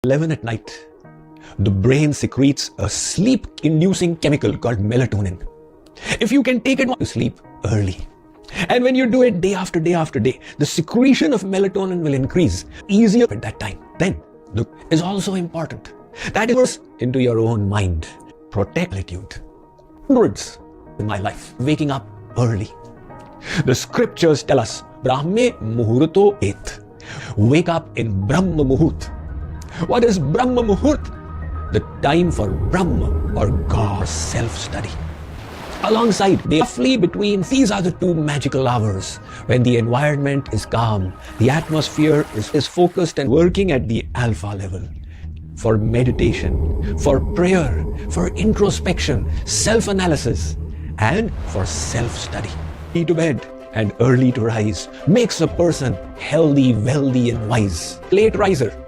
11 at night, the brain secretes a sleep-inducing chemical called melatonin. If you can take it to sleep early, and when you do it day after day after day, the secretion of melatonin will increase easier at that time. Then, is also important. That is into your own mind. Protect attitude. Hundreds in my life, waking up early. The scriptures tell us, Brahme Muhurto Et. Wake up in Brahma Muhurt. What is Brahma Muhurt? The time for Brahma or God self-study. Alongside, roughly between these are the two magical hours when the environment is calm, the atmosphere is focused and working at the alpha level. For meditation, for prayer, for introspection, self-analysis, and for self-study. Early to bed and early to rise makes a person healthy, wealthy, and wise. Late riser.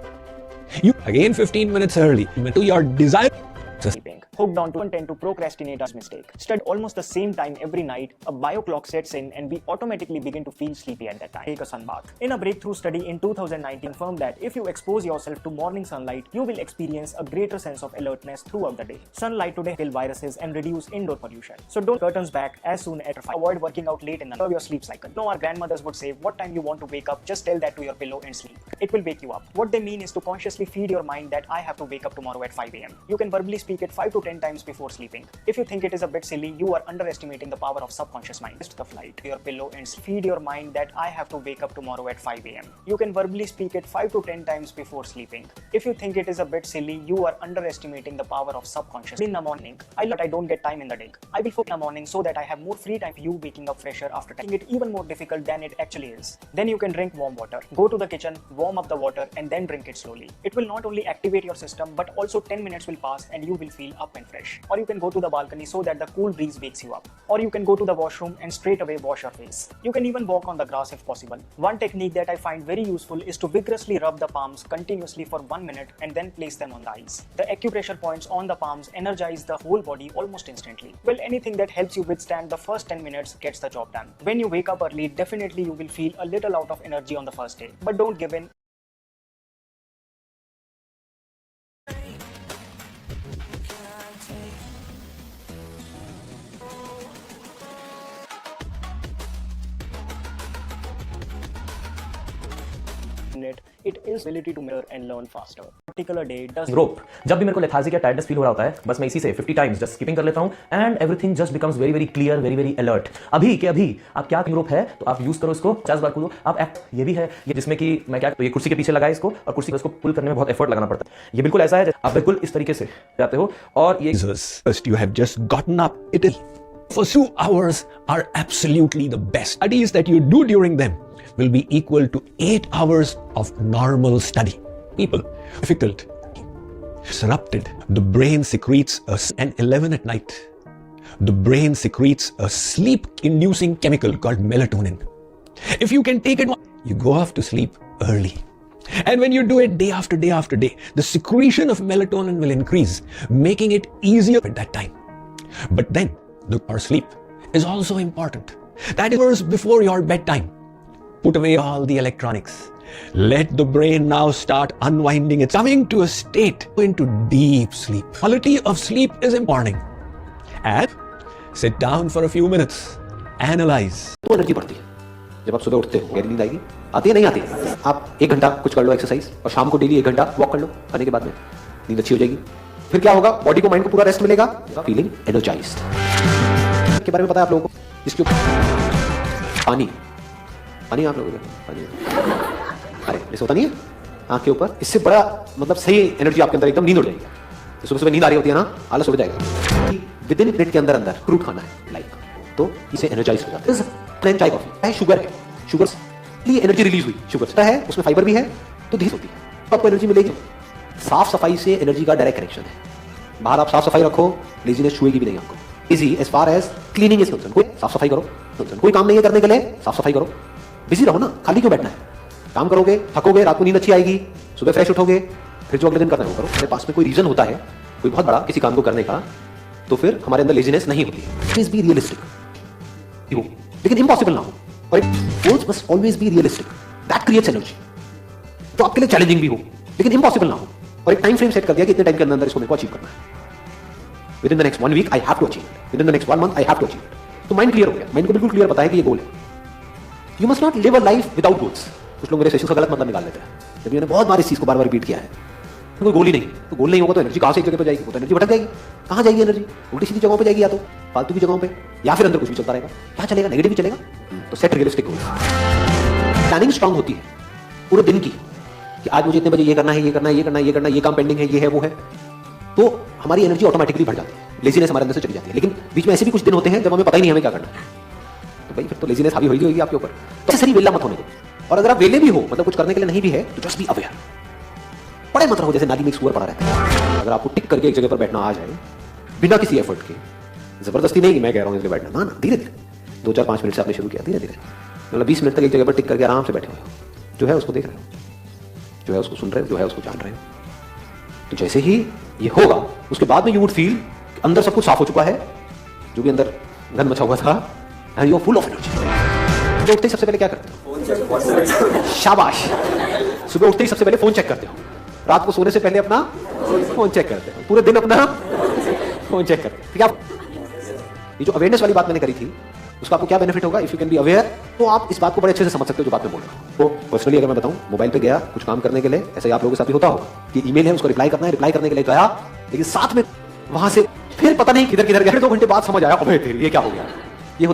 You again 15 minutes early to your desired sleeping. Hooked on to tend to procrastinate as mistake. Study almost the same time every night, a bio clock sets in and we automatically begin to feel sleepy at that time. Take a sun bath. In a breakthrough study in 2019 confirmed that if you expose yourself to morning sunlight, you will experience a greater sense of alertness throughout the day. Sunlight today kill viruses and reduce indoor pollution. So don't curtains back as soon as 5. Avoid working out late in the night. Your sleep cycle. No, our grandmothers would say, what time you want to wake up, just tell that to your pillow and sleep. It will wake you up. What they mean is to consciously feed your mind that I have to wake up tomorrow at 5 a.m. You can verbally speak it 5 to 10 times before sleeping. If you think it is a bit silly, you are underestimating the power of subconscious mind. Just the flight to your pillow and feed your mind that I have to wake up tomorrow at 5 a.m. You can verbally speak it 5 to 10 times before sleeping. If you think it is a bit silly, you are underestimating the power of subconscious. In the morning, I don't get time in the day. I will focus in the morning so that I have more free time. You waking up fresher after taking it even more difficult than it actually is. Then you can drink warm water. Go to the kitchen, warm up the water and then drink it slowly. It will not only activate your system but also 10 minutes will pass and you will feel up and fresh. Or you can go to the balcony so that the cool breeze wakes you up. Or you can go to the washroom and straight away wash your face. You can even walk on the grass if possible. One technique that I find very useful is to vigorously rub the palms continuously for 1 minute and then place them on the eyes. The acupressure points on the palms energize the whole body almost instantly. Well, anything that helps you withstand the first 10 minutes gets the job done. When you wake up early, definitely you will feel a little out of energy on the first day. But don't give in. It is ability to mirror and learn faster. Particular day does रोप जब भी मेरे को lethargy या tiredness feel हो रहा होता है, बस मैं इसी से 50 टाइम्स जस्ट स्किपिंग कर लेता हूं and everything just becomes very very clear, very very alert. अभी के अभी आप क्या रोप है तो आप यूज करो इसको 50 बार करो. आप एक्ट ये भी है ये जिसमें कि मैं क्या तो ये कुर्सी के पीछे लगाए इसको और कुर्सी को इसको पुल करने में बहुत एफर्ट लगाना पड़ता है. ये बिल्कुल ऐसा है आप बिल्कुल इस तरीके से जाते हो और ये first you have just gotten up. It is for 2 hours are absolutely the best. Studies that you do during them will be equal to 8 hours of normal study. People, difficult, disrupted. The brain secretes and 11 at night. The brain secretes a sleep-inducing chemical called melatonin. If you can take it, you go off to sleep early. And when you do it day after day after day, the secretion of melatonin will increase, making it easier at that time. But then, our sleep is also important. That is before your bedtime. Put away all the electronics. Let the brain now start unwinding. It's coming to a state into deep sleep. Quality of sleep is important. And sit down for a few minutes. Analyze. तो energy बढ़ती है जब आप सुबह उठते हो. गहरी नींद आएगी, आती है नहीं आती. आप 1 घंटा कुछ कर लो एक्सरसाइज और शाम को डेली 1 घंटा वॉक कर लो. खाने के बाद में नींद अच्छी हो जाएगी. फिर क्या होगा, बॉडी को माइंड को पूरा रेस्ट मिलेगा, फीलिंग एनर्जाइज्ड. के बारे में पता है आप लोगों को? इसके पानी आप लोगों को पानी अरे ऐसे होता नहीं है आँख के ऊपर. इससे बड़ा मतलब सही एनर्जी आपके अंदर एकदम नींद उड़ जाएगी. सुबह सुबह नींद आ रही होती है ना, आलस उड़ जाएगा. विद इन मिनट के अंदर फ्रूट खाना है लाइक, तो इसे एनर्जाइज हो जाता है. प्लेन चाय कॉफी है, शुगर है, शुगर से एनर्जी रिलीज हुई. शुगर है उसमें फाइबर भी है तो धीरे होती है, आपको एनर्जी मिलेगी. साफ सफाई से एनर्जी का डायरेक्ट कनेक्शन है. बाहर आप साफ सफाई रखो, लेजीनेस छुएगी भी नहीं आपको. Easy as far as cleaning is concerned. कोई साफ सफाई करो, कोई काम नहीं है करने के लिए, साफ सफाई करो. बिजी रहो ना, खाली क्यों बैठना है. काम करोगे, थकोगे, रात को नींद अच्छी आएगी, सुबह फ्रेश उठोगे, फिर जो अगले दिन करना है वो करो. मेरे पास में कोई रीजन होता है कोई बहुत बड़ा किसी काम को करने का, तो फिर हमारे अंदर लेजीनेस नहीं होती है. प्लीज बी रियलिस्टिक, लेकिन इम्पॉसिबल ना हो. और goals must always be realistic. That creates energy. तो आपके लिए चैलेंजिंग भी हो लेकिन इम्पॉसिबल ना हो. और एक टाइम फ्रेम सेट कर दिया कि इतने टाइम के अंदर इसको मेरे को अचीव करना है। Within the next 1 week I have to achieve it, within the next 1 month I have to achieve it. तो माइंड क्लियर हो गया, माइंड को बिल्कुल क्लियर पता है कि ये गोल है। You must not live a life without goals. कुछ लोग मेरे सेशन का गलत मतलब निकाल लेते हैं, जब मैंने बहुत बार इस चीज को बार बार रिपीट किया है। तो कोई गोल ही नहीं, तो गोल नहीं होगा तो एनर्जी कहां से एक जगह पे जाएगी? वो तो एनर्जी भटक जाएगी। कहां जाएगी एनर्जी? उल्टी सीधी जगहों पे जाएगी, या तो फालतू की जगहों पे, या फिर अंदर कुछ भी चलता रहेगा। क्या चलेगा? नेगेटिव ही चलेगा। तो सेट रियलिस्टिक गोल। प्लानिंग स्ट्रांग होती है पूरे दिन की, कि आज मुझे इतने बजे ये करना है, ये करना है, ये करना है, ये करना है, ये काम पेंडिंग है, ये है, वो है। तो हमारी एनर्जी ऑटोमेटिकली बढ़ जाती है, लेजीनेस हमारे अंदर से चली जाती है। लेकिन बीच में ऐसे भी कुछ दिन होते हैं जब हमें पता ही नहीं हमें क्या करना है, तो भाई फिर तो लेजीनेस हावी होगी आपके ऊपर। तो सही वेला मत होने दो। और अगर आप वेले भी हो, मतलब कुछ करने के लिए नहीं भी है, तो जस्ट बी अवेयर। पड़े मत रहो जैसे नाली में एक सुअर पड़ा रहता है। अगर आपको टिक करके एक जगह पर बैठना आ जाए बिना किसी एफर्ट के, जबरदस्ती नहीं कि मैं कह रहा हूं इसलिए बैठना, ना धीरे धीरे 2-4-5 मिनट से आपने शुरू किया, धीरे धीरे मतलब 20 मिनट तक एक जगह पर टिक करके आराम से बैठे हुए हो, जो है उसको देख रहे हो, जो है उसको सुन रहे हो, जो है उसको जान रहे हो। तो जैसे ही ये होगा उसके बाद में यू वुड फील अंदर सब कुछ साफ हो चुका है, जो भी अंदर गंद मचा हुआ था, and you are full of energy. सुबह उठते ही सबसे पहले क्या करते हो? शाबाश। सुबह उठते ही सबसे पहले फोन चेक करते हो, रात को सोने से पहले अपना फोन चेक करते हो, पूरे दिन अपना फोन चेक करते हो। ठीक है, ये जो अवेयरनेस वाली बात मैंने करी थी, उसका आपको क्या बेनिफिट होगा? If you can be aware, तो आप इस बात को बड़े अच्छे से समझ सकते हो जो बात मैं बोल रहा हूं। तो पर्सनली अगर मैं बताऊं, मोबाइल पे गया कुछ काम करने के लिए, ऐसे आप लोगों के साथ भी होता होगा कि ईमेल है उसको रिप्लाई करना है, रिप्लाई करने के लिए गया, लेकिन साथ में वहां से फिर पता नहीं किधर किधर गया, 2 घंटे बाद समझ आया अबे तेरी ये क्या हो गया। ये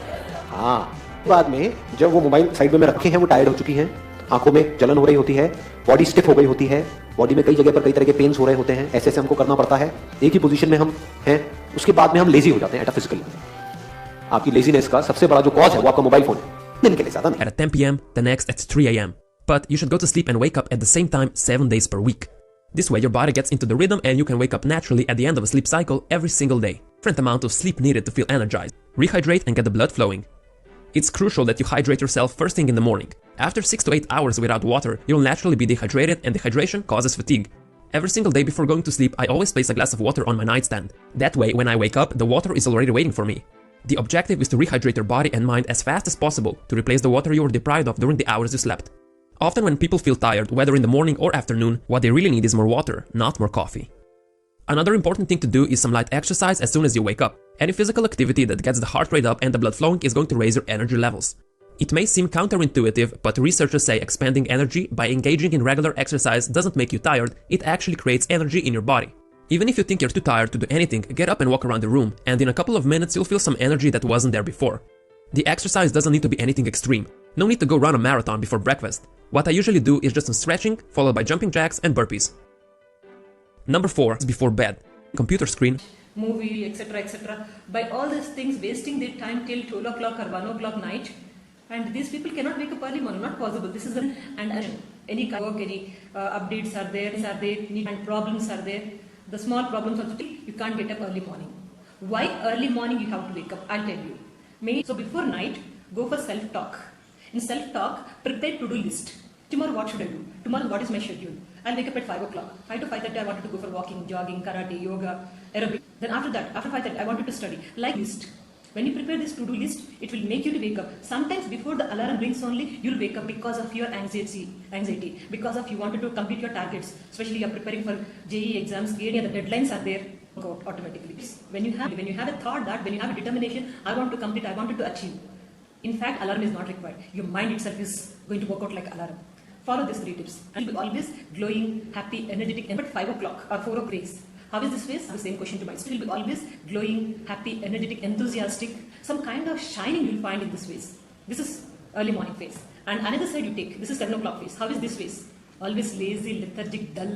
हाँ, बाद में जब वो मोबाइल साइड में रखे हैं, वो टायर्ड हो चुकी हैं, आंखों में जलन हो रही होती है, बॉडी स्टिफ हो गई होती है, बॉडी में कई जगह पर कई तरह के पेन्स हो रहे होते हैं, ऐसे हमको करना पड़ता है, एक ही पोजीशन में हम हैं, उसके बाद में हम लेजी हो जाते हैं फिजिकली। आपकी लेजीनेस का सबसे बड़ा जो कॉज है वो आपका मोबाइल फोन है, दिन के लिए ज्यादा नहीं। At 10 p.m., the next at 3 a.m. But you should go to sleep and wake up at the same time 7 days per week. This way your body gets into the rhythm and you can wake up naturally at the end of a sleep cycle every single day. Different amount of sleep needed to feel energized. Rehydrate and get the blood flowing. It's crucial that you hydrate yourself first thing in the morning. After 6 to 8 hours without water, you'll naturally be dehydrated and dehydration causes fatigue. Every single day before going to sleep, I always place a glass of water on my nightstand. That way, when I wake up, the water is already waiting for me. The objective is to rehydrate your body and mind as fast as possible to replace the water you were deprived of during the hours you slept. Often when people feel tired, whether in the morning or afternoon, what they really need is more water, not more coffee. Another important thing to do is some light exercise as soon as you wake up. Any physical activity that gets the heart rate up and the blood flowing is going to raise your energy levels. It may seem counterintuitive, but researchers say expanding energy by engaging in regular exercise doesn't make you tired, it actually creates energy in your body. Even if you think you're too tired to do anything, get up and walk around the room, and in a couple of minutes you'll feel some energy that wasn't there before. The exercise doesn't need to be anything extreme. No need to go run a marathon before breakfast. What I usually do is just some stretching, followed by jumping jacks and burpees. Number 4 is before bed. Computer screen. Movie, etc., etc. By all these things, wasting their time till 12 o'clock or 1 o'clock night, and these people cannot wake up early morning. Not possible. This is any work, any updates are there, and problems are there. The small problems also, you can't get up early morning. Why early morning you have to wake up? I'll tell you. So before night, go for self-talk. In self-talk, prepare to-do list. Tomorrow what should I do? Tomorrow what is my schedule? I'll wake up at 5 o'clock. 5 to 5:30 I wanted to go for walking, jogging, karate, yoga, aerobic. Then after that, after 5:30 I wanted to study. Like list. When you prepare this to-do list, it will make you to wake up. Sometimes before the alarm rings only, you'll wake up because of your anxiety, because of you wanted to complete your targets, especially you're preparing for JEE exams, the deadlines are there, go automatically. When you have a thought that, when you have a determination, I want to complete, I wanted to achieve. In fact, alarm is not required. Your mind itself is going to work out like alarm. Follow these 3 tips. And you'll be always glowing, happy, energetic, and at 5 o'clock or 4 o'clock race. How is this face? The same question to myself. You'll be always glowing, happy, energetic, enthusiastic. Some kind of shining you'll find in this face. This is early morning phase. And another side you take, this is 7 o'clock phase. How is this phase? Always lazy, lethargic, dull,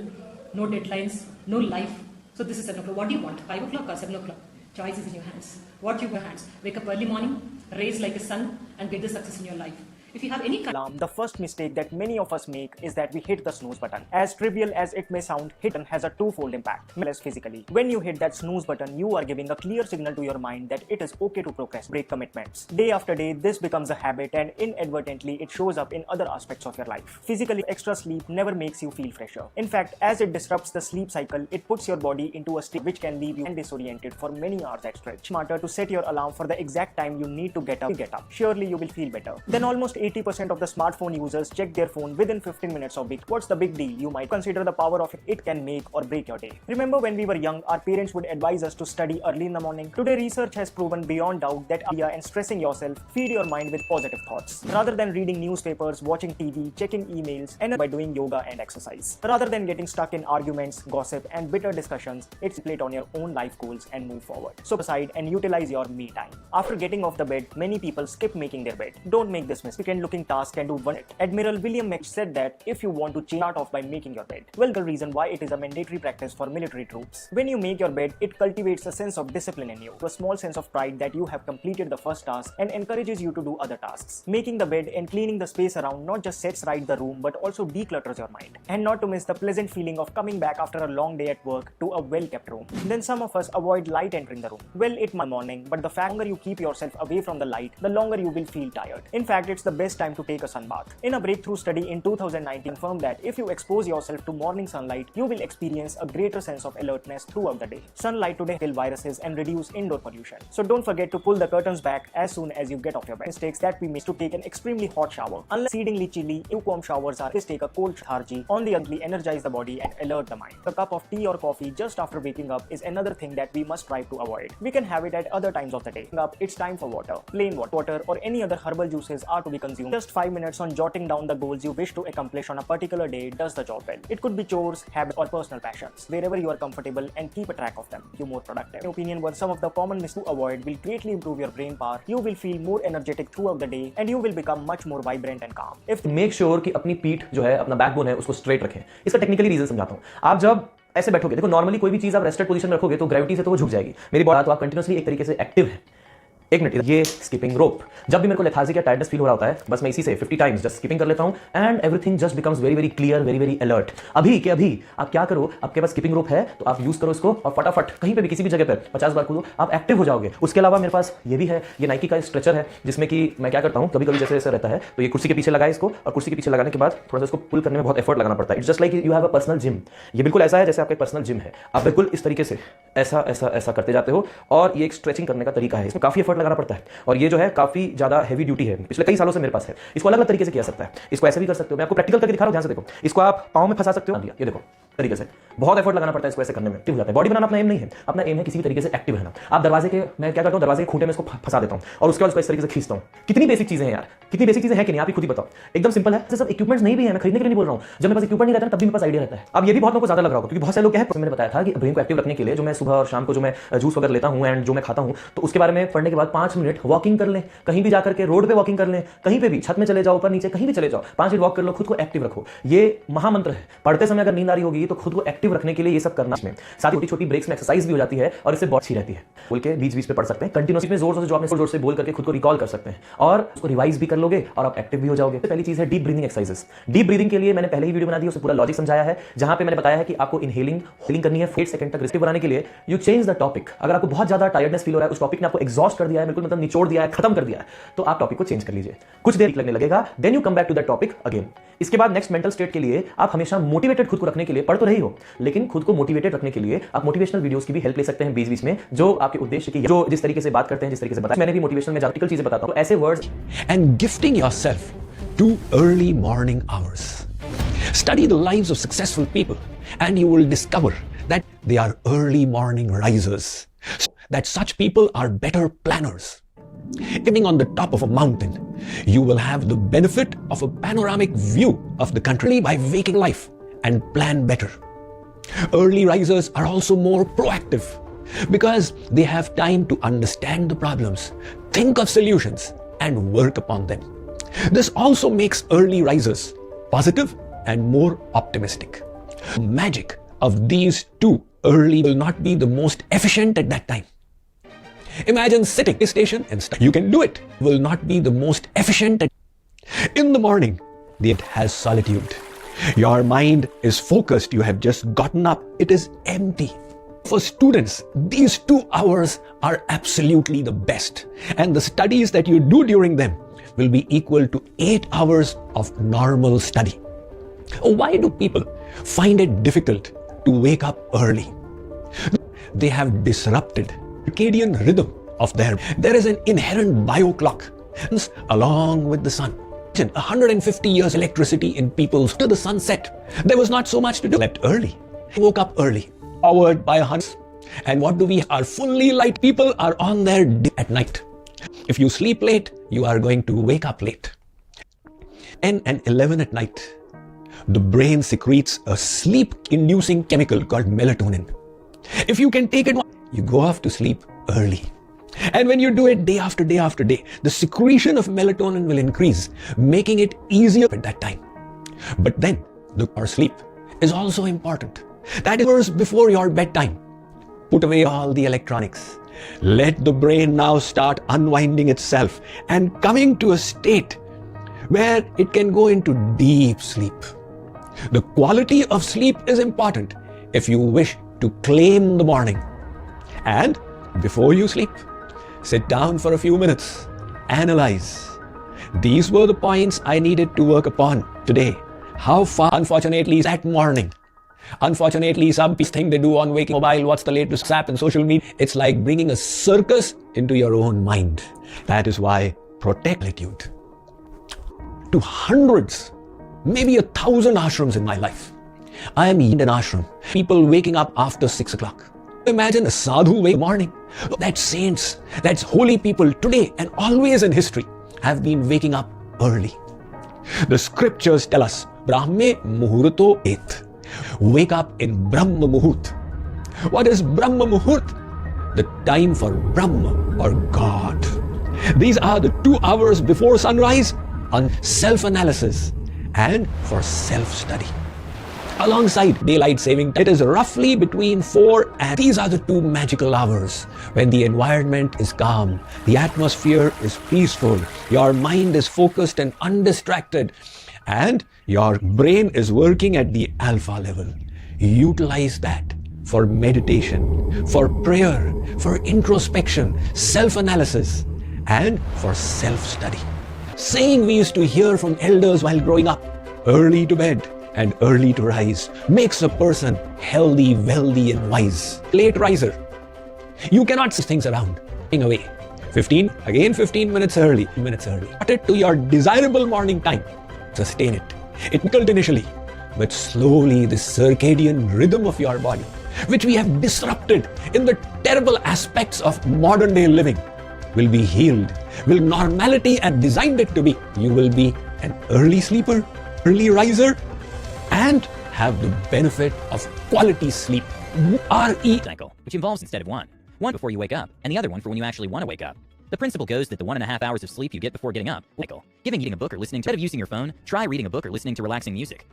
no deadlines, no life. So this is 7 o'clock. What do you want? 5 o'clock or 7 o'clock? Choice is in your hands. What you have in your hands? Wake up early morning, raise like a sun, and get the success in your life. If you have any alarm, the first mistake that many of us make is that we hit the snooze button. As trivial as it may sound, hit has a twofold impact, less physically. When you hit that snooze button, you are giving a clear signal to your mind that it is okay to procrastinate, break commitments. Day after day, this becomes a habit and inadvertently it shows up in other aspects of your life. Physically, extra sleep never makes you feel fresher. In fact, as it disrupts the sleep cycle, it puts your body into a state which can leave you disoriented for many hours at stretch. Smarter to set your alarm for the exact time you need to get up. Surely you will feel better. Then almost 80% of the smartphone users check their phone within 15 minutes of waking. What's the big deal? You might consider the power of it can make or break your day. Remember when we were young, our parents would advise us to study early in the morning? Today, research has proven beyond doubt that idea and stressing yourself feed your mind with positive thoughts. Rather than reading newspapers, watching TV, checking emails, and by doing yoga and exercise. Rather than getting stuck in arguments, gossip, and bitter discussions, it's play on your own life goals and move forward. So aside and utilize your me time. After getting off the bed, many people skip making their bed. Don't make this mistake and looking task and do one it. Admiral William Mech said that if you want to start off by making your bed. Well, the reason why it is a mandatory practice for military troops. When you make your bed, it cultivates a sense of discipline in you, a small sense of pride that you have completed the first task and encourages you to do other tasks. Making the bed and cleaning the space around not just sets right the room but also declutters your mind. And not to miss the pleasant feeling of coming back after a long day at work to a well-kept room. Then some of us avoid light entering the room. Well, it's morning, but the longer you keep yourself away from the light, the longer you will feel tired. In fact, it's the best time to take a sun bath. In a breakthrough study in 2019 confirmed that if you expose yourself to morning sunlight, you will experience a greater sense of alertness throughout the day. Sunlight today kill viruses and reduce indoor pollution. So don't forget to pull the curtains back as soon as you get off your bed. Mistakes that we miss to take an extremely hot shower. Unless exceedingly chilly, lukewarm showers are just take a cold lethargy. On the other, energize the body and alert the mind. A cup of tea or coffee just after waking up is another thing that we must try to avoid. We can have it at other times of the day. It's time for water. Plain water or any other herbal juices are to be consumed. Just 5 minutes on jotting down the goals you wish to accomplish on a particular day does the job well. It could be chores, habits, or personal passions. Wherever you are comfortable and keep a track of them, you're more productive. In my opinion, what some of the common mistakes to avoid will greatly improve your brain power. You will feel more energetic throughout the day and you will become much more vibrant and calm. If make sure कि अपनी पीठ जो है, अपना backbone है, उसको straight रखें. इसका टेक्निकली रीजन समझाता हूं. आप जब ऐसे बैठोगे, देखो नॉर्मली कोई भी चीज आप रेस्टेड पोजीशन में रखोगे तो ग्रेविटी से तो वो झुक जाएगी. मेरी बॉडी तो आप कंटिन्यूअसली एक तरीके से एक्टिव है. एक मिनट, ये स्किपिंग रोप. जब भी मेरे को लेथार्जिक या टायर्डनेस फील हो रहा होता है, बस मैं इसी से 50 टाइम्स जस्ट स्किपिंग कर लेता हूं and everything just becomes very very clear, very very alert. अभी के अभी आप क्या करो, आपके पास स्किपिंग रोप है तो आप यूज करो इसको और फटाफट कहीं पे भी किसी भी जगह पर 50 बार कूदो, आप एक्टिव हो जाओगे. उसके अलावा मेरे पास ये भी है, ये नाइकी का स्ट्रेचर है जिसमें कि मैं क्या करता हूं, कभी कभी जैसे ऐसा रहता है तो ये कुर्सी के पीछे लगाए इसको, और कुर्सी के पीछे लगाने के बाद थोड़ा सा इसको पुल करने में बहुत एफर्ट लगाना पड़ता है. It's just like you have a personal gym. ये बिल्कुल ऐसा है जैसे आपका पर्सनल जिम है. आप बिल्कुल इस तरीके से ऐसा ऐसा ऐसा करते जाते हो और ये एक स्ट्रेचिंग करने का तरीका है. इसमें काफी एफर्ट लगाना पड़ता है और ये जो है काफी ज्यादा हेवी ड्यूटी है. पिछले कई सालों से मेरे पास है. इसको अलग अलग तरीके से किया सकता है. इसको ऐसे भी कर सकते हो, मैं आपको प्रैक्टिकल करके दिखा रहा हूं, ध्यान से देखो. इसको आप पांव में फंसा सकते हो, ये देखो तरीके से. बहुत एफर्ट लगाना पड़ता है इसको ऐसे करने में. हो जाता है. बॉडी बनाना अपना एम नहीं है. अपना एम है किसी भी तरीके से एक्टिव रहना. आप दरवाजे के, मैं क्या करता हूं, दरवाजे के खूंटे में इसको फंसा देता हूं और उसके बाद इसको इस तरीके से खींचता हूं. कितनी बेसिक चीजें हैं यार, कितनी बेसिक चीजें हैं कि नहीं, आप ही खुद ही बताओ. एकदम सिंपल है. सब इक्विपमेंट्स नहीं भी है, मैं खरीदने के लिए नहीं बोल रहा हूं. जब मेरे पास इक्विपमेंट नहीं रहता तब भी मेरे पास आइडिया रहता है. अब ये भी बहुत लोगों को ज्यादा लग रहा होगा क्योंकि बहुत सारे लोग क्या है, मैंने बताया था कि ब्रेन को एक्टिव रखने के लिए जो मैं सुबह और शाम को जो मैं जूस वगैरह लेता हूं एंड जो मैं खाता हूं, तो उसके बारे में पढ़ने के बाद 5 मिनट वॉकिंग कर लें. कहीं भी जाकर के रोड पे वॉकिंग कर लें, कहीं पे भी छत में चले जाओ, ऊपर नीचे कहीं भी चले जाओ, 5 मिनट वॉक कर लो, खुद को एक्टिव रखो. ये महामंत्र है. पढ़ते समय अगर नींद आ रही होगी तो खुद को एक्टिव रखने के लिए ये सब करना है. साथ ही छोटी छोटी ब्रेक्स में एक्सरसाइज भी हो जाती है और इससे बहुत अच्छी रहती है. बोल के बीच बीच पे पढ़ सकते हैं. कंटिन्यूअसली में जोर से जो आपने जोर से बोल करके खुद को रिकॉल कर सकते हैं और उसको रिवाइज भी कर लोगे और आप एक्टिव भी हो जाओगे. पहली चीज है deep breathing exercises. Deep breathing के लिए मैंने पहले ही वीडियो बना दी, उसमें पूरा लॉजिक समझाया है, जहां पे मैंने बताया है कि आपको इनहेलिंग होलिंग करनी है 8 सेकंड तक. रिस्टिव बनाने के लिए यू चेंज द टॉपिक. अगर आपको बहुत ज्यादा टायर्डनेस फील हो रहा है, उस टॉपिक ने आपको एग्जॉस्ट कर दिया है, बिल्कुल मतलब निचोड़ दिया है, खत्म कर दिया है, तो आप टॉपिक को चेंज कर लीजिए. कुछ देर लगने लगेगा, then you come back to that topic again. इसके बाद नेक्स्ट मेंटल स्टेट के लिए आप हमेशा मोटिवेटेड खुद को रखने के लिए पढ़ तो रही हो, लेकिन खुद को मोटिवेटेड रखने के लिए आप मोटिवेशनल वीडियोस की भी हेल्प ले सकते हैं बीच बीच में, जो आपके उद्देश्य की, जो जिस तरीके से बात करते हैं, जिस तरीके से बताया. मैंने भी मोटिवेशनल में प्रैक्टिकल चीजें बताता हूं, तो ऐसे words. And gifting yourself to early morning hours. Study the lives of successful people and you will discover that they are early morning risers. That such people are better planners. Living on the top of a mountain, you will have the benefit of a panoramic view of the country by waking life and plan better. Early risers are also more proactive because they have time to understand the problems, think of solutions, and work upon them. This also makes early risers positive and more optimistic. The magic of these two early will not be the most efficient at that time. Imagine sitting at a station and study. You can do it. Will not be the most efficient. In the morning, it has solitude. Your mind is focused. You have just gotten up. It is empty. For students, these 2 hours are absolutely the best. And the studies that you do during them will be equal to 8 hours of normal study. Why do people find it difficult to wake up early? They have disrupted circadian rhythm of there is an inherent bio clock along with the sun. 150 years electricity in people's to the sunset. There was not so much to do. Slept early, woke up early, powered by hundreds. And what do we are fully light people are on their at night. If you sleep late, you are going to wake up late. 10 and 11 at night, the brain secretes a sleep-inducing chemical called melatonin. If you can take it, you go off to sleep early. And when you do it day after day after day, the secretion of melatonin will increase, making it easier at that time. But then, our sleep is also important. That is hours before your bedtime. Put away all the electronics. Let the brain now start unwinding itself and coming to a state where it can go into deep sleep. The quality of sleep is important if you wish to claim the morning. And before you sleep, sit down for a few minutes, analyze. These were the points I needed to work upon today. How far, unfortunately, that morning. Unfortunately, some thing they do on waking mobile, what's the latest app and social media, it's like bringing a circus into your own mind. That is why protect solitude. To hundreds, maybe 1,000 ashrams in my life. I am in an ashram. People waking up after 6 o'clock. Imagine a sadhu wake morning. That saints, that's holy people today and always in history have been waking up early. The scriptures tell us, Brahme Muhurto Et. Wake up in Brahma Muhurt. What is Brahma Muhurt? The time for Brahma or God. These are the 2 hours before sunrise on self-analysis and for self-study. Alongside daylight saving, it is roughly between 4 and these are the 2 magical hours when the environment is calm, the atmosphere is peaceful, your mind is focused and undistracted, and your brain is working at the alpha level. Utilize that for meditation, for prayer, for introspection, self-analysis, and for self-study. Saying we used to hear from elders while growing up, early to bed and early to rise makes a person healthy, wealthy, and wise. Late riser. You cannot see things around. Away. 15 minutes early. Put it to your desirable morning time. Sustain it. It difficult initially, but slowly the circadian rhythm of your body, which we have disrupted in the terrible aspects of modern day living, will be healed. Will normality and designed it to be. You will be an early sleeper, early riser, and have the benefit of quality sleep. R-E cycle, which involves instead of one before you wake up, and the other one for when you actually want to wake up. The principle goes that the 1.5 hours of sleep you get before getting up, giving eating a book or listening to, instead of using your phone, try reading a book or listening to relaxing music.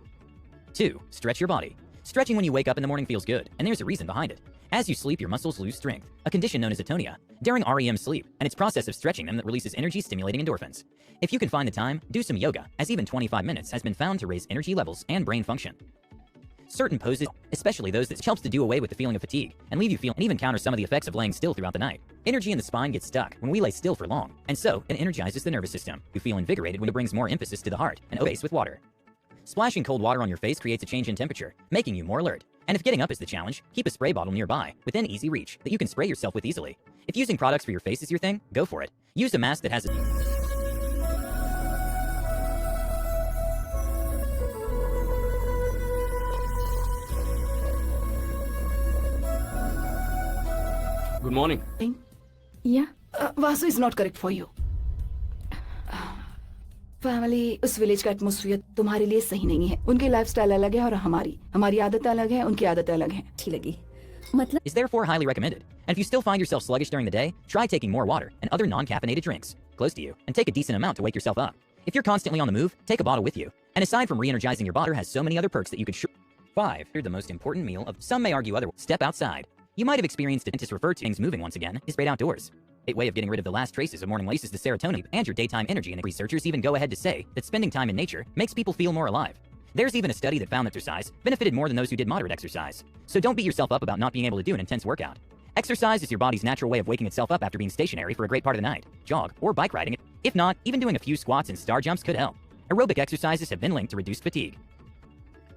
2. Stretch your body. Stretching when you wake up in the morning feels good, and there's a reason behind it. As you sleep, your muscles lose strength, a condition known as atonia, during REM sleep, and it's process of stretching them that releases energy-stimulating endorphins. If you can find the time, do some yoga, as even 25 minutes has been found to raise energy levels and brain function. Certain poses, especially those that helps to do away with the feeling of fatigue and leave you feel and even counter some of the effects of laying still throughout the night. Energy in the spine gets stuck when we lay still for long, and so it energizes the nervous system. You feel invigorated when it brings more emphasis to the heart and face with water. Splashing cold water on your face creates a change in temperature, making you more alert. And if getting up is the challenge, keep a spray bottle nearby within easy reach that you can spray yourself with easily. If using products for your face is your thing, go for it. Use a mask that has a Good morning. Yeah. Vasu is not correct for you. Family उस village का atmosphere तुम्हारे लिए सही नहीं है. उनकी lifestyle अलग है और हमारी आदतें अलग है, उनकी आदतें अलग हैं. अच्छी लगी. मतलब is therefore highly recommended. And if you still find yourself sluggish during the day, try taking more water and other non-caffeinated drinks close to you and take a decent amount to wake yourself up. If you're constantly on the move, take a bottle with you. And aside from re-energizing your body, has so many other perks that you could 5. You're the most important meal of some may argue otherwise. Step outside. You might have experienced a dentist refer to things moving once again is great outdoors. A way of getting rid of the last traces of morning releases the serotonin and your daytime energy, and researchers even go ahead to say that spending time in nature makes people feel more alive. There's even a study that found that exercise benefited more than those who did moderate exercise. So don't beat yourself up about not being able to do an intense workout. Exercise is your body's natural way of waking itself up after being stationary for a great part of the night. Jog or bike riding. If not, even doing a few squats and star jumps could help. Aerobic exercises have been linked to reduced fatigue.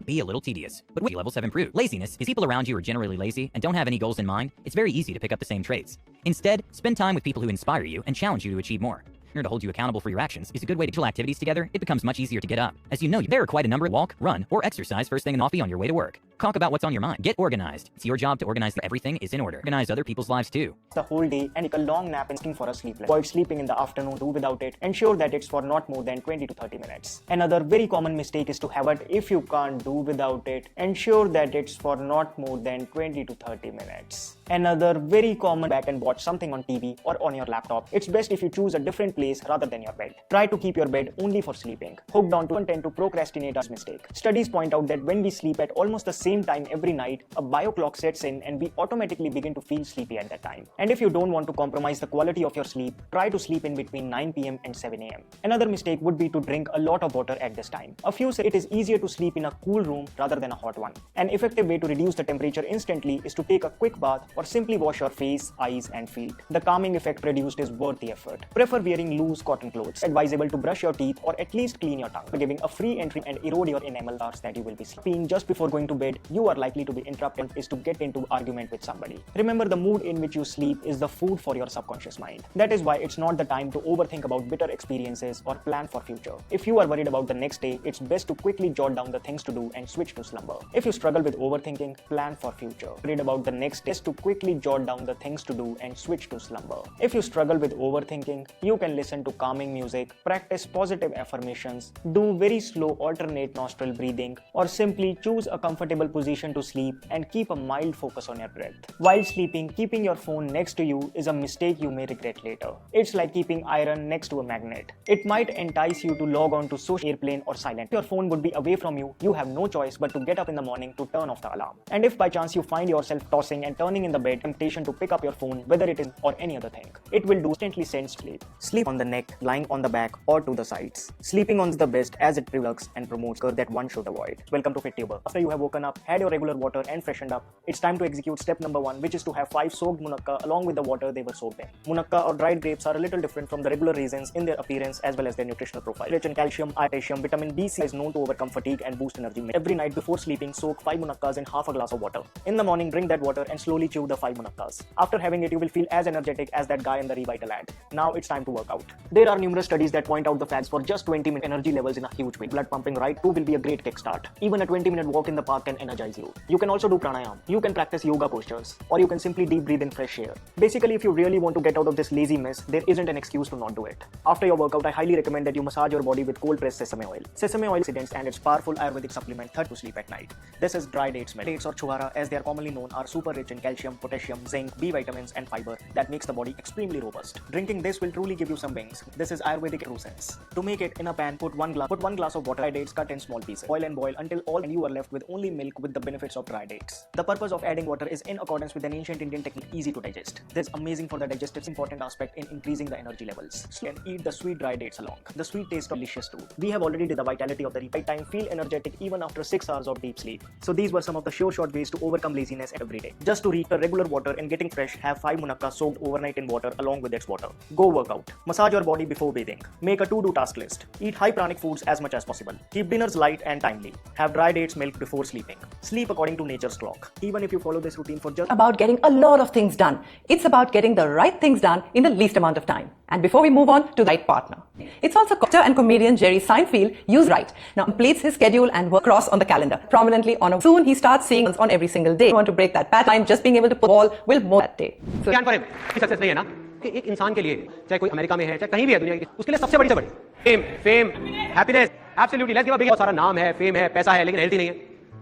Be a little tedious, but weight levels have improved. Laziness is people around you are generally lazy and don't have any goals in mind. It's very easy to pick up the same traits. Instead, spend time with people who inspire you and challenge you to achieve more. to hold you accountable for your actions is a good way to do activities together. It becomes much easier to get up. As you know, there are quite a number of walk, run, or exercise first thing and offie on your way to work. Talk about what's on your mind. Get organized. It's your job to organize that everything is in order. Organize other people's lives too. The whole day and take a long nap and for a sleepless. Avoid sleeping in the afternoon, do without it. Ensure that it's for not more than 20 to 30 minutes. Another very common mistake is to have it if you can't do without it. Ensure that it's for not more than 20 to 30 minutes. Another very common back and watch something on TV or on your laptop. It's best if you choose a different place rather than your bed. Try to keep your bed only for sleeping. Hooked on to tend to procrastinate as mistake. Studies point out that when we sleep at almost the same time every night, a bio clock sets in and we automatically begin to feel sleepy at that time. And if you don't want to compromise the quality of your sleep, try to sleep in between 9 p.m. and 7 a.m. Another mistake would be to drink a lot of water at this time. A few say it is easier to sleep in a cool room rather than a hot one. An effective way to reduce the temperature instantly is to take a quick bath or simply wash your face, eyes and feet. The calming effect produced is worth the effort. Prefer wearing loose cotton clothes. Advisable to brush your teeth or at least clean your tongue, giving a free entry and erode your enamel bars that you will be sleeping. Just before going to bed, you are likely to be interrupted is to get into argument with somebody. Remember, the mood in which you sleep is the food for your subconscious mind. That is why it's not the time to overthink about bitter experiences or plan for future. If you are worried about the next day, it's best to quickly jot down the things to do and switch to slumber. If you struggle with overthinking, plan for future. Worried about the next day, to quickly jot down the things to do and switch to slumber. If you struggle with overthinking, you can listen to calming music, practice positive affirmations, do very slow alternate nostril breathing, or simply choose a comfortable position to sleep and keep a mild focus on your breath. While sleeping, keeping your phone next to you is a mistake you may regret later. It's like keeping iron next to a magnet. It might entice you to log on to social airplane or silent. If your phone would be away from you, you have no choice but to get up in the morning to turn off the alarm. And if by chance you find yourself tossing and turning in the bed, temptation to pick up your phone, whether it is or any other thing, it will instantly send sleep. Sleep on the neck, lying on the back or to the sides. Sleeping on is the best as it relaxes and promotes that one should avoid. Welcome to FitTuber. After you have woken up, had your regular water and freshened up, it's time to execute step number 1, which is to have 5 soaked munakka along with the water they were soaked in. Munakka or dried grapes are a little different from the regular raisins in their appearance as well as their nutritional profile. Rich in calcium, potassium, vitamin B6 is known to overcome fatigue and boost energy. Every night before sleeping, soak 5 munakkas in half a glass of water. In the morning, drink that water and slowly chew the 5 munakkas. After having it, you will feel as energetic as that guy in the Revital ad. Now it's time to work out. There are numerous studies that point out the facts for just 20 minute energy levels in a huge way. Blood pumping right too will be a great kickstart. Even a 20-minute walk in the park can energize you. You can also do pranayama. You can practice yoga postures, or you can simply deep breathe in fresh air. Basically, if you really want to get out of this lazy mess, there isn't an excuse to not do it. After your workout, I highly recommend that you massage your body with cold pressed sesame oil. Sesame oil is and its powerful Ayurvedic supplement third to sleep at night. This is dry dates milk. Dates or chuhara, as they are commonly known, are super rich in calcium, potassium, zinc, B vitamins and fiber that makes the body extremely robust. Drinking this will truly give you some wings. This is Ayurvedic true sense. To make it, in a pan, put one glass of water, dry dates cut in small pieces. Boil and boil until all and you are left with only milk with the benefits of dry dates. The purpose of adding water is in accordance with an ancient Indian technique, easy to digest. This is amazing for the digestive, important aspect in increasing the energy levels. So you can eat the sweet dry dates along. The sweet taste is delicious too. We have already did the vitality of the right time, feel energetic even after 6 hours of deep sleep. So these were some of the sure short ways to overcome laziness every day. Just to reach the regular water and getting fresh, have 5 munakka soaked overnight in water along with its water. Go work out. Massage your body before bathing. Make a to-do task list. Eat high pranic foods as much as possible. Keep dinners light and timely. Have dry dates milk before sleeping. Sleep according to nature's clock. Even if you follow this routine for just about getting a lot of things done. It's about getting the right things done in the least amount of time. And before we move on to the right partner, it's also actor and comedian Jerry Seinfeld used right. Now completes his schedule and work cross on the calendar prominently on a soon he starts seeing on every single day. Want to break that pattern? Just being able to put ball will more that day. So success नहीं है ना कि एक इंसान के लिए, चाहे कोई अमेरिका में है चाहे कहीं भी है दुनिया की, उसके लिए सबसे बड़ी से बड़ी fame happiness absolutely let's give a big बहुत सारा नाम है, फेम है, पैसा है, लेकिन हेल्थ ही नहीं है,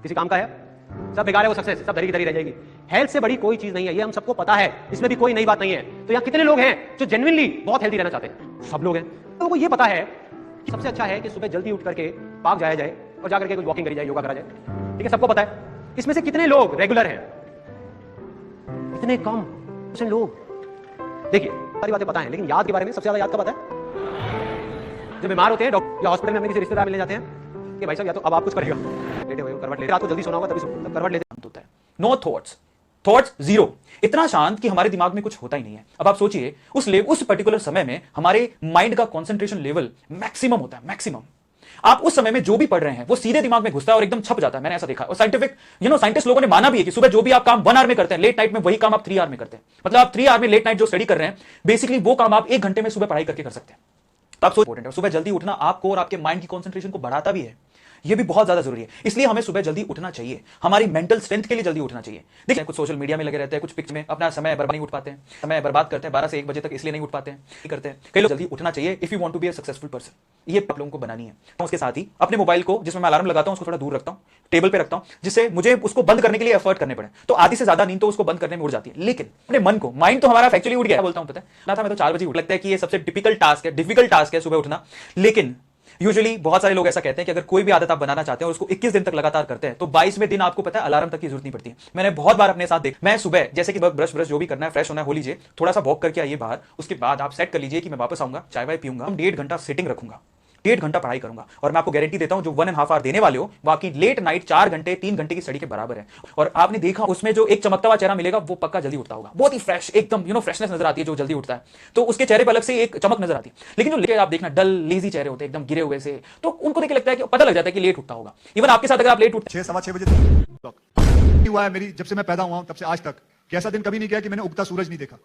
किसी काम का है, सब बेकार है, वो सक्सेस सब धरी की धरी रह जाएगी। हेल्थ से बड़ी कोई चीज नहीं है, ये हम सबको पता है, इसमें भी कोई नई बात नहीं है। तो यहाँ कितने लोग हैं जो जेन्युइनली बहुत हेल्थी रहना चाहते हैं? सब लोग हैं। तो वो ये पता है कि सबसे अच्छा है कि सुबह जल्दी उठ करके पार्क जाया जाए और जाकर के कुछ वॉकिंग करी जाए, योगा करा जाए। ठीक है, सबको पता है। इसमें से कितने लोग रेगुलर हैं? इतने कम परसेंट लोग। देखिए सारी बातें पता है, लेकिन याद के बारे में सबसे ज्यादा याद कब आता है? जब बीमार होते हैं डॉक्टर या हॉस्पिटल में अपने किसी रिश्तेदार मिलने जाते हैं कि भाई साहब या तो अब आप कुछ करेगा, लेटे हुए हो, करवट ले, रात को जल्दी सोना होगा तभी करवट लेते होता है। नो थॉट्स जीरो, इतना शांत कि हमारे दिमाग में कुछ होता ही नहीं है। अब आप सोचिए उस पर्टिकुलर समय में हमारे माइंड का कंसंट्रेशन लेवल मैक्सिमम होता है, मैक्सिमम। आप उस समय में जो भी पढ़ रहे हैं वो सीधे दिमाग में घुसता है और एकदम छप जाता है। मैंने ऐसा देखा। और साइंटिस्ट लोगों ने माना भी है कि सुबह जो भी आप काम 1 आवर में करते हैं, लेट नाइट में वही काम आप 3 आवर में करते हैं। मतलब आप 3 आवर में लेट नाइट जो स्टडी कर रहे हैं, बेसिकली वो काम आप 1 घंटे में सुबह पढ़ाई करके कर सकते हैं। तो आप इंपॉर्टेंट है। सुबह जल्दी उठना आपको और आपके माइंड की कॉन्सेंट्रेशन को बढ़ाता भी है, ये भी बहुत ज्यादा जरूरी है। इसलिए हमें सुबह जल्दी उठना चाहिए, हमारी मेंटल स्ट्रेंथ के लिए जल्दी उठना चाहिए। देखिए कुछ सोशल मीडिया में लगे रहते हैं, कुछ पिक्चर में अपना समय बर्बाद नहीं उठ पाते हैं, समय बर्बाद करते हैं 12 से 1 बजे तक, इसलिए नहीं उठ पाते हैं करते हैं। कई लोग जल्दी उठना चाहिए if you want to be a successful person, ये आप लोगों को बनानी है। उसके साथ ही अपने मोबाइल को, जिसमें मैं अलार्म लगाता हूं, उसको थोड़ा दूर रखता हूं, टेबल पे रखता हूं, जिससे मुझे उसको बंद करने के लिए एफर्ट करने पड़े, तो आधी से ज्यादा नींद तो उसको बंद करने में उड़ जाती है। लेकिन अपने मन को, माइंड तो हमारा एक्चुअली उठ गया, बोलता हूं पता है ना था, मैं तो 4 बजे उठ, लगता है कि ये सबसे डिफिकल्ट टास्क है सुबह उठना। लेकिन यूजुअली बहुत सारे लोग ऐसा कहते हैं कि अगर कोई भी आदत आप बनाना चाहते हैं और उसको 21 दिन तक लगातार करते हैं तो 22वें दिन आपको पता है अलार्म तक की जरूरत नहीं पड़ती। मैंने बहुत बार अपने साथ देखा, मैं सुबह जैसे कि ब्रश जो भी करना है, फ्रेश होना है, हो लीजिए, थोड़ा सा वॉक करके आइए बाहर, उसके बाद आप सेट कर लीजिए कि मैं वापस आऊंगा, चाय वाय पीऊंगा, 1.5 घंटा सिटिंग रखूंगा, 1.5 घंटा पढ़ाई करूंगा, और मैं आपको गारंटी देता हूं जो 1.5 आवर देने वाले हो वो आपकी लेट नाइट 4 घंटे 3 घंटे की स्टडी के बराबर है। और आपने देखा उसमें जो एक चमकता हुआ चेहरा मिलेगा वो पक्का जल्दी उठता होगा, बहुत ही फ्रेश, एकदम फ्रेशनेस नजर आती है जो जल्दी उठता है, तो उसके चेहरे पर अलग से एक चमक नजर आती है। लेकिन जो लेके आप देखना डल लेजी चेहरे होते हैं, एकदम गिरे हुए से, तो उनको देख के लगता है कि पता लग जाता है कि लेट उठता होगा। इवन आपके साथ अगर आप लेट उठते 6-6:15 बजे हुआ है मेरी, जब से मैं पैदा हुआ हूं तब से आज तक कैसा दिन कभी नहीं गया कि मैंने उगता सूरज नहीं देखा।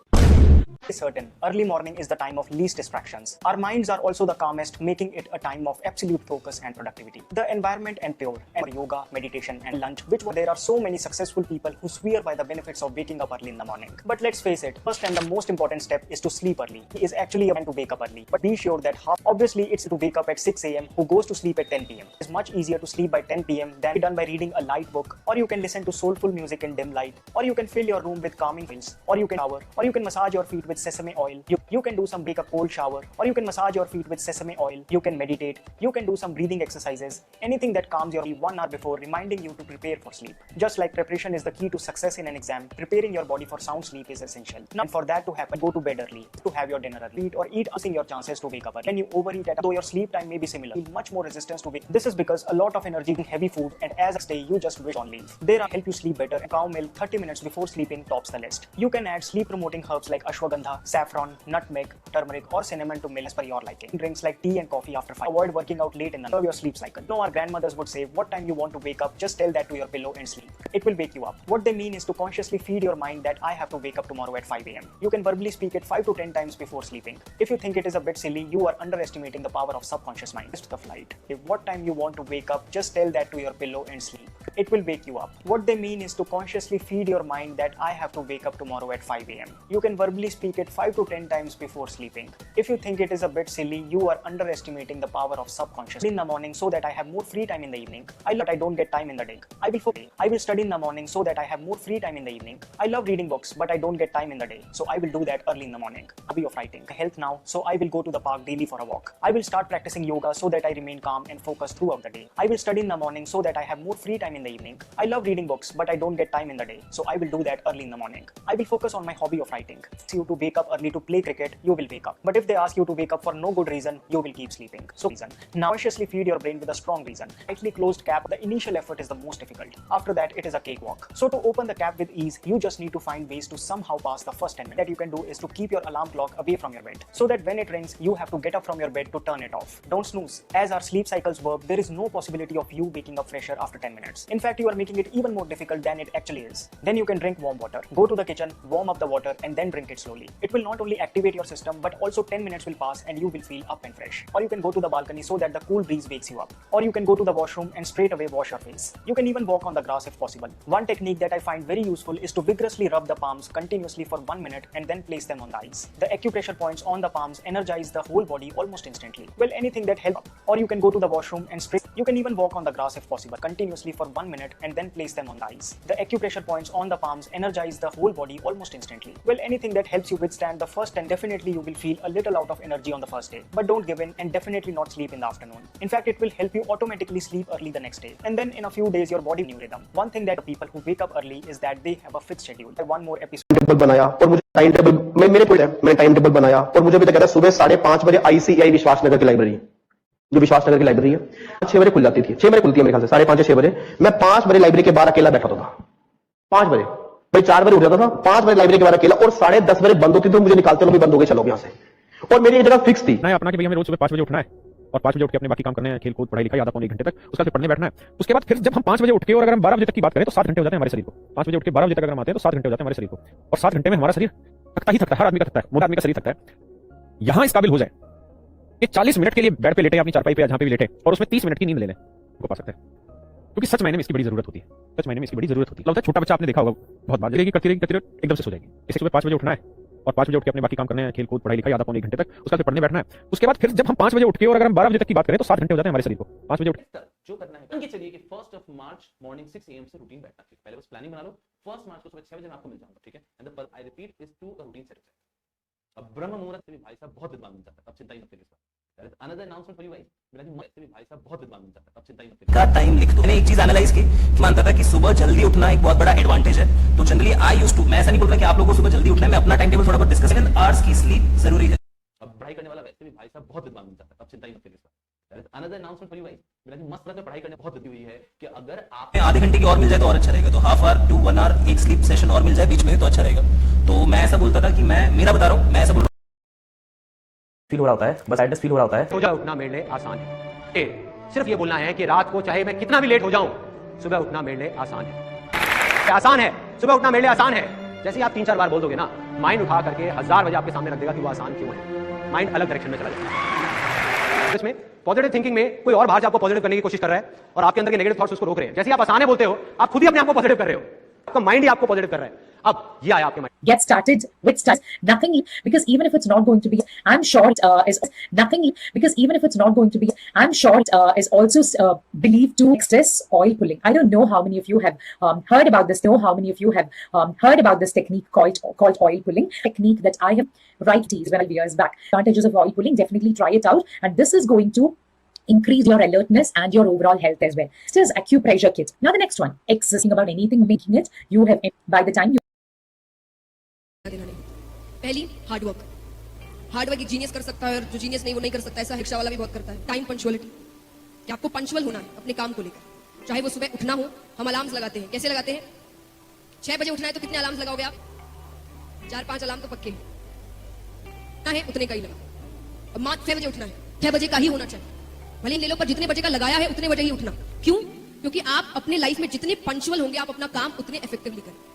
Certain, early morning is the time of least distractions. Our minds are also the calmest, making it a time of absolute focus and productivity. The environment and pure, and for yoga, meditation, and lunch, there are so many successful people who swear by the benefits of waking up early in the morning. But let's face it, first and the most important step is to sleep early. It is actually a plan to wake up early, but be sure that obviously it's to wake up at 6 a.m. who goes to sleep at 10 p.m. It's much easier to sleep by 10 p.m. than done by reading a light book, or you can listen to soulful music in dim light, or you can fill your room with calming films, or you can shower, or you can massage your feet with sesame oil. You can do some break a cold shower, or you can massage your feet with sesame oil. You can meditate. You can do some breathing exercises. Anything that calms your body 1 hour before, reminding you to prepare for sleep. Just like preparation is the key to success in an exam, preparing your body for sound sleep is essential. Now, for that to happen, go to bed early, to have your dinner early, or eat, using your chances to wake up early. When you overeat, though your sleep time may be similar, feel much more resistance to wake. This is because a lot of energy in heavy food, and as a stay, you just wish on leave. They help you sleep better. Cow milk 30 minutes before sleeping tops the list. You can add sleep promoting herbs like ashwagandha, saffron, nutmeg, turmeric, or cinnamon to milk as per your liking. Drinks like tea and coffee after 5. Avoid working out late in the night. Observe your sleep cycle. No, our grandmothers would say, what time you want to wake up, just tell that to your pillow and sleep. It will wake you up. What they mean is to consciously feed your mind that I have to wake up tomorrow at 5 a.m. You can verbally speak it 5 to 10 times before sleeping. If you think it is a bit silly, you are underestimating the power of subconscious mind. Just the flight. If what time you want to wake up, just tell that to your pillow and sleep. It will wake you up. What they mean is to consciously feed your mind that I have to wake up tomorrow at 5 a.m. You can verbally speak it 5 to 10 times before sleeping. If you think it is a bit silly, you are underestimating the power of subconscious. In the morning so that I have more free time in the evening. I love that I don't get time in the day. I will study in the morning so that I have more free time in the evening. I love reading books, but I don't get time in the day. So I will do that early in the morning. Hobby of writing. Health now, so I will go to the park daily for a walk. I will start practicing yoga so that I remain calm and focused throughout the day. I will study in the morning so that I have more free time in the evening. I love reading books, but I don't get time in the day. So I will do that early in the morning. I will focus on my hobby of writing. If you to wake up early to play cricket, you will wake up. But if they ask you to wake up for no good reason, you will keep sleeping. So reason. Now consciously feed your brain with a strong reason. Tightly closed cap, the initial effort is the most difficult. After that, it is a cakewalk. So to open the cap with ease, you just need to find ways to somehow pass the first 10 minutes. That you can do is to keep your alarm clock away from your bed, so that when it rings, you have to get up from your bed to turn it off. Don't snooze. As our sleep cycles work, there is no possibility of you waking up fresher after 10 minutes. In fact, you are making it even more difficult than it actually is. Then you can drink warm water. Go to the kitchen, warm up the water, and then drink it slowly. It will not only activate your system, but also 10 minutes will pass and you will feel up and fresh. Or you can go to the balcony so that the cool breeze wakes you up. Or you can go to the washroom and straight away wash your face. You can even walk on the grass if possible. One technique that I find very useful is to vigorously rub the palms continuously for 1 minute and then place them on the eyes. The acupressure points on the palms energize the whole body almost instantly. Well, anything that helps. Or you can go to the washroom and straight. You can even walk on the grass if possible continuously for 1 minute and then place them on the eyes. The acupressure points on the palms energize the whole body almost instantly. Well, anything that helps you withstand the first 10, definitely you will feel a little out of energy on the first day. But don't give in and definitely not sleep in the afternoon. In fact, it will help you automatically sleep early the next day. And then in a few days, your body new rhythm. One thing that people who wake up early is that they have a fixed schedule. One more episode. Table बनाया और मुझे time table में मेरे कोई मैंने time table बनाया और मुझे भी कहता है सुबह 5:30 बजे ICAI विश्वास नगर की लाइब्रेरी, जो विश्वास नगर की लाइब्रेरी है 6 बजे खुल जाती थी, 6 बजे खुलती है मेरे ख्याल से, 5:30 6 बजे। मैं 5 बजे लाइब्रेरी के बाहर अकेला बैठा होता था। 5 बजे भाई 4 बजे उठ जाता था, 5 बजे लाइब्रेरी के बाहर अकेला, और 10:30 बजे बंद होती थी, तो मुझे निकालते लोग बंद हो गए, चलो यहाँ से। और मेरी ये जगह फिक्स थी ना अपना कि भैया हमें रोज सुबह 5 बजे उठना है और 5 बजे उठ के अपने बाकी काम करने हैं, खेल कूद पढ़ाई लिखाई आधा पौने 1 घंटे तक, उसका फिर पढ़ने बैठना है। उसके बाद फिर जब हम 5 बजे उठ के और अगर हम 12 बजे तक की बात करें तो 7 घंटे हो जाते हैं हमारे शरीर को। 5 बजे उठ के 12 बजे तक अगर हम आते हैं तो 7 घंटे हो जाते हैं हमारे शरीर को, और 7 घंटे में हमारा शरीर थकता ही थकता है, हर आदमी का थकता है, मोटा आदमी का शरीर थकता है। यहां इस काबिल हो जाए कि 40 मिनट के लिए बेड पे लेटे अपनी चारपाई पे जहां पे भी लेटे और उसमें 30 मिनट की नींद ले लें, वो पा सकते हैं। क्योंकि सच मायने में इसकी बड़ी जरूरत होती है, सच मायने में इसकी बड़ी जरूरत होती है। लगता है छोटा बच्चा आपने देखा होगा, बहुत बार जगह करती रहेगी एकदम से सो जाएगी। इसे सुबह 5 बजे उठना है और 5 बजे उठ के अपने बाकी काम करने हैं, खेल कूद पढ़ाई लिखाई आधा पौने 1 घंटे तक, उसके बाद पढ़ने बैठना है। उसके बाद फिर जब हम 5 बजे उठ के और अगर हम 12 बजे तक की बात करें तो 7 घंटे हो जाते हैं हमारे शरीर को। 5 बजे उठ जो करना है उनके चलिए कि 1 मार्च मॉर्निंग 6 AM से रूटीन बैठना चाहिए। पहले बस प्लानिंग बना लो, 1 मार्च को सुबह 6 बजे मैं आपको मिल जाऊंगा, ठीक है। And the I repeat is to a routine set. अब ब्रह्म मुहूर्त से भी भाई साहब बहुत विद्वान बन जाता है, अब चिंता ही मत करिए इसका। That is another announcement for you guys. मेरा भाई साहब बहुत विद्वान बन जाता है, अब चिंता ही मत करिए। का टाइम लिख दो। मैंने एक चीज एनालाइज की, मानता था कि सुबह जल्दी उठना एक बहुत बड़ा एडवांटेज है। तो जनरली आई यूज्ड टू, मैं ऐसा नहीं बोलता कि आप लोगों को सुबह जल्दी उठना है, मैं अपना टाइम टेबल थोड़ा बहुत डिस्कस करें। आवर्स की स्लीप जरूरी है। अब पढ़ाई करने वाला वैसे भी भाई साहब बहुत विद्वान बन जाता है, अब चिंता ही मत करिए इसका। That is another announcement for you guys. मेरा मस्त तरह से पढ़ाई करने बहुत गति हुई है कि अगर आप आधे घंटे की और मिल जाए तो और अच्छा रहेगा। तो हाफ आवर टू 1 आवर एक स्लीप सेशन और मिल जाए बीच में तो अच्छा रहेगा। तो मैं ऐसा बोलता था कि मैं मेरा बता रहा हूँ, मैं ऐसा बोल फील हो रहा होता है, बस एडजस्ट फील हो रहा होता है। सोजा उठना मेरे लिए आसान है। सिर्फ ये बोलना है कि रात को चाहे मैं कितना भी लेट हो जाऊं, सुबह उठना मेरे लिए आसान है। आसान है, सुबह उठना मेरे लिए आसान है। जैसे आप 3-4 बार बोल दोगे ना, माइंड उठा करके 1000 बजे आपके सामने रख देगा कि वो आसान क्यों है। माइंड अलग डायरेक्शन में चला जाएगा। इसमें पॉजिटिव थिंकिंग में कोई और बाहर से आपको पॉजिटिव करने की कोशिश कर रहा है और आपके अंदर के नेगेटिव थॉट्स उसको रोक रहे हैं। जैसे आप आसान है बोलते हो, आप खुद ही अपने आप को पॉजिटिव कर रहे हो, आपका माइंड ही आपको पॉजिटिव कर रहा है। अब ये आया आपके mind. Get started with stuff. Nothing, because even if it's not going to be, I'm sure it is nothing, because even if it's not going to be, I'm sure it is also believed to excess oil pulling. I don't know how many of you have heard about this. Know how many of you have heard about this technique called oil pulling technique that I have teased when I years back. Advantages of oil pulling, definitely try it out, and this is going to increase your alertness and your overall health as well. This is acupressure kit. Now the next one, existing about anything making it, you have by the time you पहली hard work एक genius कर सकता है और जो genius नहीं वो नहीं कर सकता। ऐसा रिक्शा वाला भी बहुत करता है। टाइम पंक्चुअलिटी, कि आपको पंक्चुअल होना है अपने काम को लेकर, चाहे वो सुबह उठना हो। हम अलार्म्स लगाते हैं, कैसे लगाते हैं? 6 बजे उठना है तो कितने अलार्म्स लगाओगे आप? 4-5 अलार्म तो पक्के है, उतने का ही लगा। अब मात्र 6 बजे उठना है, 6 बजे का ही होना चाहिए। भले ले लो, पर जितने बजे का लगाया है उतने बजे ही उठना। क्यों? क्योंकि आप अपने लाइफ में जितने पंक्चुअल होंगे, आप अपना काम उतने इफेक्टिवली करें।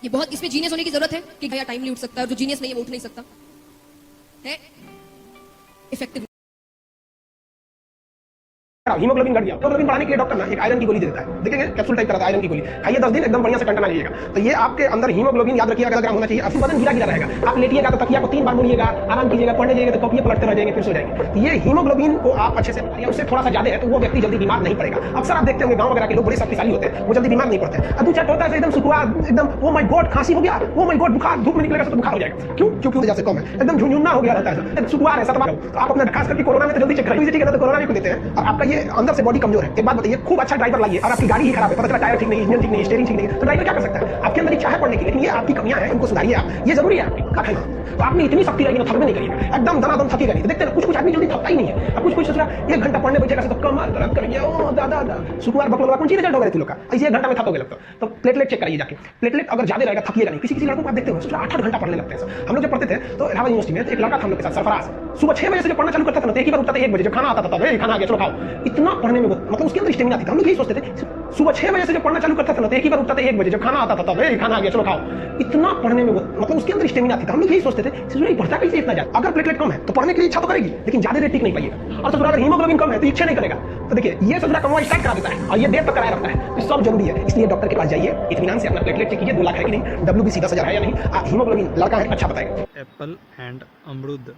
ये बहुत, इसमें जीनियस होने की जरूरत है कि भैया टाइमली उठ सकता है, और जो जीनियस नहीं है वो उठ नहीं सकता है। इफेक्टिव हीमोग्लोबिन घट गया, हीमोग्लोबिन बढ़ाने के लिए डॉक्टर ना एक आयरन की गोली देता है। देखेंगे कैप्सूल टाइप कराता है, आयरन की गोली खाइए 10 दिन, एकदम बढ़िया से टंटना लीजिएगा। तो ये आपके अंदर हीमोग्लोबिन याद रखिएगा ग्राम होना चाहिए। आपका बदन गिरा गिरा रहेगा, आप लेटिएगा तो तकिया को 3 बार मोड़िएगा, आराम कीजिएगा, पढ़ने जाइएगा तो कॉपी पलटते रह जाएंगे, फिर सो जाएंगे। ये हीमोग्लोबिन को आप अच्छे से, उससे थोड़ा सा ज्यादा है तो वो व्यक्ति जल्दी बीमार नहीं पड़ेगा। अक्सर आप देखते होंगे गांव वगैरह के लोग बड़े शक्तिशाली होते हैं, वो जल्दी बीमार नहीं पड़ते। अदू चट होता है एकदम सुकुआ, एकदम ओ माय गॉड खांसी हो गया, ओ माय गॉड बुखार, धूप में निकलेगा तो बुखार हो जाएगा। क्यों? क्योंकि वजह से कम है, एकदम झुनझुना हो गया रहता है, सुकुआ है। तो आप अपना खास करके कोरोना में तो जल्दी चेक कराइए, ठीक है ना? तो कोरोना में को देते हैं और आपका ये अंदर से बॉडी कमजोर है। एक बात बताइए, खूब अच्छा ड्राइवर लाइए और आपकी गाड़ी ही खराब है, पता चला टायर ठीक नहीं, इंजन ठीक नहीं, स्टीयरिंग ठीक नहीं, तो ड्राइवर क्या कर सकता है? आपके अंदर इच्छा है पढ़ने की, लेकिन ये आपकी कमियां हैं, इनको सुधारिए आप। ये जरूरी है आपकी। तो आपने इतनी शक्ति रहेगी तो थकबे नहीं करिएगा, एकदम दनादन थकेगा नहीं। देखते हैं कुछ आदमी जल्दी थकता ही नहीं है। अब कुछ सोच रहा 1 घंटा पढ़ने बैठेगा तो कमर दर्द कर गया, ओ दादा शुक्रवार बकलवा कौन सी रिजल्ट हो गए थे लोग का, ऐसे 1 घंटा में थकोगे लगता। तो प्लेटलेट चेक कराइए जाके, प्लेटलेट अगर ज्यादा रहेगा थकिएगा नहीं। किसी लड़कों को आप देखते हो 8-8 घंटा पढ़ने लगते हैं। हम लोग जब पढ़ते थे तो इलाहाबाद यूनिवर्सिटी में एक लड़का था हम लोग के साथ, सरफराज, सुबह 6 बजे से जब पढ़ना चालू करता था ना, एक ही बार उठता था 1 बजे, जब खाना आता था तब खाना आ गया चलो खाओ। इतना पढ़ने में मतलब उसके अंदर स्टेमिना थी। हम लोग यही सोचते थे, सुबह 6 बजे से जब पढ़ना चालू करता था ना, एक ही बार उठता था 1 बजे, जब खाना आता था तब खाना आ गया चलो खाओ। इतना पढ़ने में मतलब उसके अंदर स्टेमिना थी। हम लोग यही सोचते थे पढ़ता कैसे इतना ज्यादा। अगर प्लेटलेट कम है तो पढ़ने के लिए इच्छा तो करेगी, लेकिन ज्यादा देर टिक नहीं पाएगा। और अगर हीमोग्लोबिन कम है तो इच्छा नहीं करेगा। तो देखिए ये सदरा कमवा स्टार्ट करा देता है और ये देर तक कराया रखता है। तो सब जरूरी है, इसलिए डॉक्टर के पास जाइए, इत्मीनान से अपना प्लेटलेट चेक कीजिए, 2 लाख है कि नहीं, WBC 10,000 है या नहीं, हीमोग्लोबिन लड़का है अच्छा बताएगा। एप्पल एंड अमरूद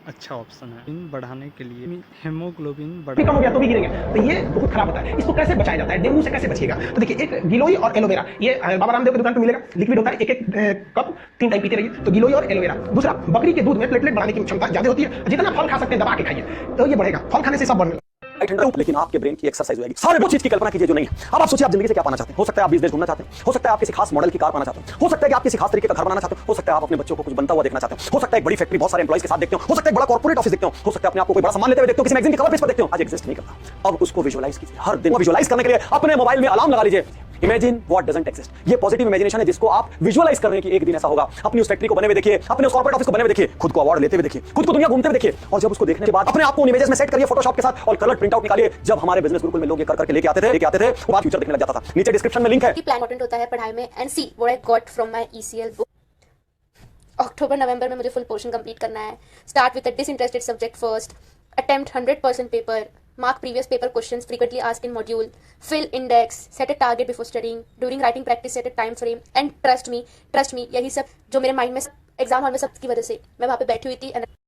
अच्छा ऑप्शन है इन बढ़ाने के लिए। हीमोग्लोबिन कम हो गया तो भी गिरेंगे, तो ये बहुत खराब होता है। इसको कैसे बचाया जाता है? डेंगू से कैसे बचिएगा? तो देखिए एक गिलोई और एलोवेरा, ये बाबा रामदेव की दुकान पे मिलेगा, लिक्विड होता है, एक कप 3 टाइम पीते रहिए। तो गिलोई और एलोवेरा। दूसरा, बकरी के दूध में प्लेटलेट बढ़ाने की क्षमता ज्यादा होती है, जितना फल खा सकते हैं दबा के खाइए तो ये बढ़ेगा। फल खाने से सब बढ़ने लेकिन आपके ब्रेन की एक्सरसाइज होगी। सारे वो चीज की कल्पना कीजिए जो नहीं है। अब आप सोचिए आप जिंदगी से क्या पाना चाहते हैं। हो सकता है आप 20 देश घूमना चाहते हैं, हो सकता है आप किसी खास मॉडल की कार पाना चाहते हैं, हो सकता है कि आप किसी खास तरीके का घर बनाना चाहते हो सकता है आप अपने बच्चों को कुछ बनता हुआ देखना चाहते हो सकता है एक बड़ी फैक्ट्री बहुत सारे एम्प्लॉइज के साथ देखते हो सकता है बड़ा कॉर्पोरेट ऑफिस देखते हो सकता है अपने आपको कोई बड़ा सम्मान लेते हुए देखते हो, किसी मैगजीन की कवर पेज पर देखते हो। आज एग्जिस्ट नहीं करता, अब उसको विजुअलाइज कीजिए। हर दिन विजुअलाइज करने के लिए अपने मोबाइल में अलार्म लगा लीजिए। Imagine what doesn't exist. ये पॉजिटिव इमेजिनेशन है जिसको आप विजुअलाइज कर रहे हैं कि एक दिन ऐसा होगा। अपनी उस फैक्ट्री को बने हुए देखिए, अपने उस कॉर्पोरेट ऑफिस को बने हुए देखिए, खुद को अवार्ड लेते हुए देखिए, खुद को दुनिया घूमते हुए देखिए। और जब उसको देखने के बाद अपने आप को इमेजेस में सेट करिए फोटोशॉप के साथ और कलर प्रिंट आउट निकालिए। जब हमारे बिजनेस गुरुकुल में लोग ये कर करके लेके आते थे वो फ्यूचर देखने लग जाता था। नीचे डिस्क्रिप्शन में लिंक है। प्लान इंपॉर्टेंट होता है पढ़ाई में, and see what I got from my ECL book. अक्टूबर नवंबर में मुझे फुल पोर्शन कंप्लीट करना है. Start with a disinterested subject first. Attempt 100% paper. Mark previous paper questions frequently asked in module. Fill index. Set a target before studying. During writing practice set a time frame. And trust me, यही सब जो मेरे mind में exam hall में सबकी वजह से मैं वहाँ पे बैठी हुई थी.